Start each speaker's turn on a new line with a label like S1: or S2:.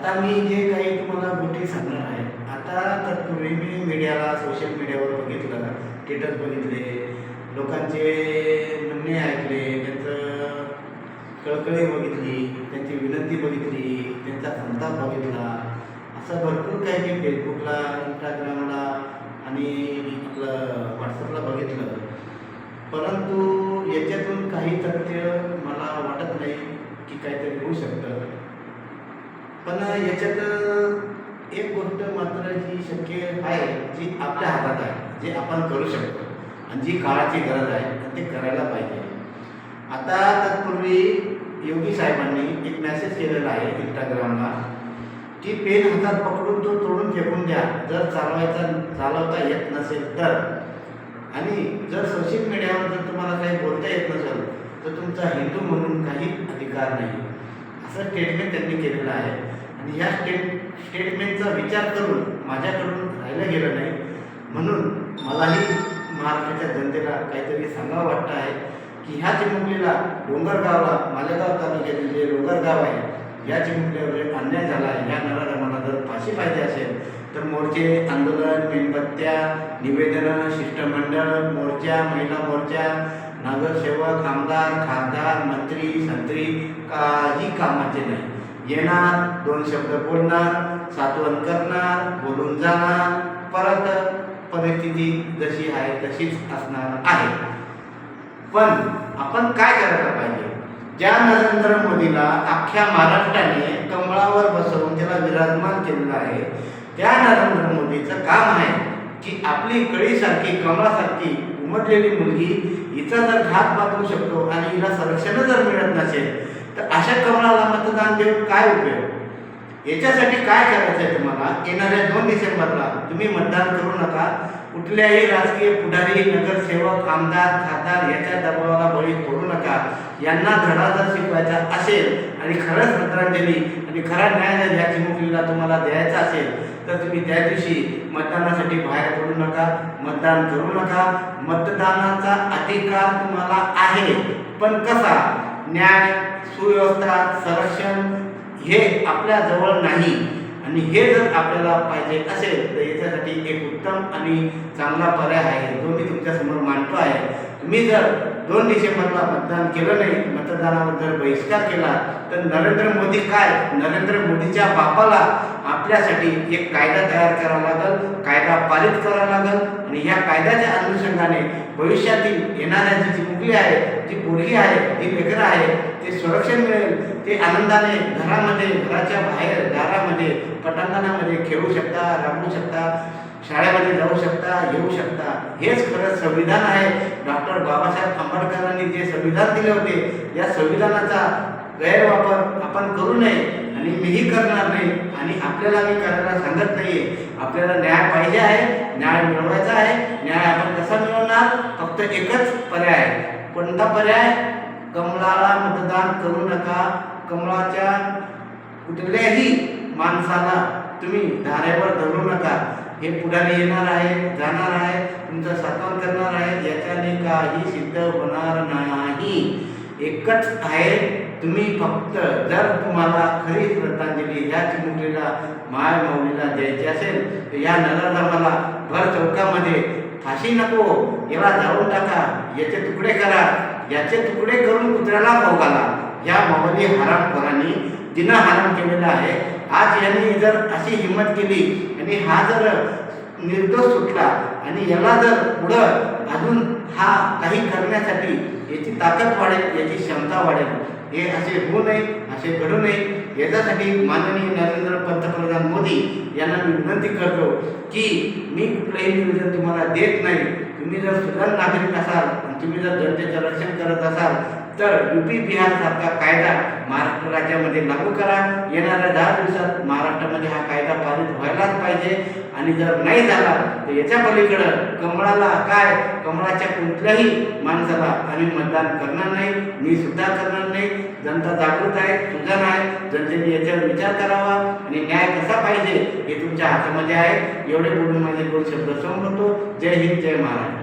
S1: आता मी जे काही तुम्हाला गोष्टी सांगणार आहे, आता तत्पूर्वी मी मीडियाला, सोशल मीडियावर बघितलं, स्टेटस बघितले, लोकांचे म्हणणे ऐकले, त्यांचं कळकळी बघितली, त्यांची विनंती बघितली, त्यांचा संताप बघितला. असं भरपूर काही मी फेसबुकला, इंस्टाग्रामला आणि आपलं व्हॉट्सअपला बघितलं. परंतु याच्यातून काही तथ्य मला वाटत नाही की काहीतरी होऊ शकतं. पण याच्यात एक गोष्ट मात्र जी शक्य आहे, जी आपल्या हातात आहे, जे आपण करू शकतो आणि जी काळाची गरज आहे आणि ते करायला पाहिजे. आता तत्पूर्वी योगी साहेबांनी एक मेसेज केलेला आहे इंस्टाग्रामला की पेन हातात पकडून तो तोडून फेकून द्या जर चालवता येत नसेल तर. आणि जर सोशल मीडियावर जर तुम्हाला काही बोलता येत नसेल तर तुमचा हिंदू म्हणून काही अधिकार नाही, असं स्टेटमेंट त्यांनी केलेलं आहे. आणि ह्या स्टेटमेंटचा विचार करून माझ्याकडून राहिलं गेलं नाही, म्हणून मलाही महाराष्ट्राच्या जनतेला काहीतरी सांगावं वाटतं आहे की ह्या चिमुकलीला, डोंगरगावला, मालेगाव तालुक्यातील जे डोंगरगाव आहे, या चिमुकलीवर जे अन्याय झाला आहे, ह्या नराधमाला जर फाशी पाहिजे असेल तर मोर्चे, आंदोलन, मेणबत्त्या, निवेदनं, शिष्टमंडळ, मोर्चा, महिला मोर्चा, नगरसेवक, आमदार, खासदार, मंत्री, संत्री काही कामाचे नाही. येणार, दोन शब्द बोलणार, सात्वन करणार, बोलून जाणार, परत परिस्थिती जशी आहे तशीच असणार आहे. पण आपण काय करायला पाहिजे? ज्या नरेंद्र मोदीला अख्ख्या महाराष्ट्राने कमळावर बसवून त्याला विराजमान केलेलं आहे, त्या नरेंद्र मोदीचं काम आहे की आपली कळीसारखी, कमळासारखी उमटलेली मुलगी, हिचा जर घात पातळू शकतो आणि हिला संरक्षण जर मिळत नसेल तर अशा कमळाला मतदान देऊन काय उपयोग? याच्यासाठी काय करायचं आहे तुम्हाला? येणाऱ्या 2 डिसेंबरला तुम्ही मतदान करू नका. कुठल्याही राजकीय पुढारी, नगरसेवक, आमदार, खासदार याच्या दबावाला बळी पडू नका. यांना धडा जर शिकवायचा असेल आणि खरंच श्रद्धांजली आणि खरा न्याय जर या चिमुकलीला तुम्हाला द्यायचा असेल तर तुम्ही त्या दिवशी मतदानासाठी बाहेर पडू नका, मतदान करू नका. मतदानाचा अधिकार तुम्हाला आहे, पण कसा? न्याय, सुव्यवस्था, संरक्षण हे आपल्या जवळ नाही. आणि हे जर आपल्याला पाहिजे असेल तर याच्यासाठी एक उत्तम आणि चांगला पर्याय आहे, जो मी तुमच्यासमोर मांडतो आहे. तुम्ही जर 2 डिसेंबरला मतदान केलं नाही, मतदानावर जर बहिष्कार केला तर नरेंद्र मोदी काय, नरेंद्र मोदीच्या बापाला आपल्यासाठी एक कायदा तयार करावा लागेल, कायदा पारित करावा लागेल. आणि ह्या कायद्याच्या अनुषंगाने भविष्यातील येणाऱ्या जी चिमुकली आहे, जी पोरगी आहे, जी लेकरं आहे, ते संरक्षण मिळेल. ते आनंदाने घरामध्ये, घराच्या बाहेर, दारामध्ये, पटांगणामध्ये खेळू शकता, राबवू शकता, शाळेमध्ये जाऊ शकता, येऊ शकता. हेच खरं संविधान आहे. डॉक्टर बाबासाहेब आंबेडकरांनी जे संविधान दिले होते, या संविधानाचा गैरवापर आपण करू नये आणि मीही करणार नाही. आणि आपल्याला मी करायला सांगत नाहीये. आपल्याला न्याय पाहिजे आहे, न्याय मिळवायचा आहे. न्याय आपण कसा मिळवणार? फक्त एकच पर्याय आहे. कोणता पर्याय? कमळाला मतदान करू नका. कमळाच्या कुठल्याही माणसाला तुम्ही धारेवर धरू नका. हे पुढारी येणार आहे, जाणार आहे, तुमचं सात्वन करणार आहे, याच्याने काही सिद्ध होणार नाही. एकच आहे, तुम्ही फक्त जर तुम्हाला खरी श्रद्धांजली या चिमुकलीला, माय माऊलीला द्यायची असेल तर या नराधमाला भर चौकामध्ये फाशी नको, याला जाळून टाका, याचे तुकडे करा. याचे तुकडे करून कुत्र्याला खाऊ घाला. या माऊली हरामखोरांनी जिना हराम केलेला आहे. आज यांनी जर अशी हिंमत केली आणि हा जर निर्दोष सुटला आणि याला जर पुढं अजून हा काही करण्यासाठी याची ताकद वाढेल, याची क्षमता वाढेल. हे असे होऊ नये, असे घडू नये. याच्यासाठी माननीय नरेंद्र पंतप्रधान मोदी यांना मी विनंती करतो की मी कुठलंही निवेदन तुम्हाला देत नाही. तुम्ही जर सुजाण नागरिक असाल आणि तुम्ही जर जनतेचं रक्षण करत असाल तर UP बिहार सारखा कायदा महाराष्ट्र राज्यामध्ये लागू करा. येणाऱ्या 10 दिवसात महाराष्ट्रामध्ये हा कायदा पारित व्हायलाच पाहिजे. आणि जर नाही झाला तर याच्या पलीकडं कमळाला काय, कमळाच्या कुठल्याही माणसाला आम्ही मतदान करणार नाही, मी सुद्धा करणार नाही. जनता जागृत आहे, सुजाण आहे. जनतेने याच्यावर विचार करावा आणि न्याय कसा पाहिजे हे तुमच्या हातामध्ये आहे. एवढे बोलून माझे 2 शब्द संपवतो. जय हिंद, जय महाराष्ट्र.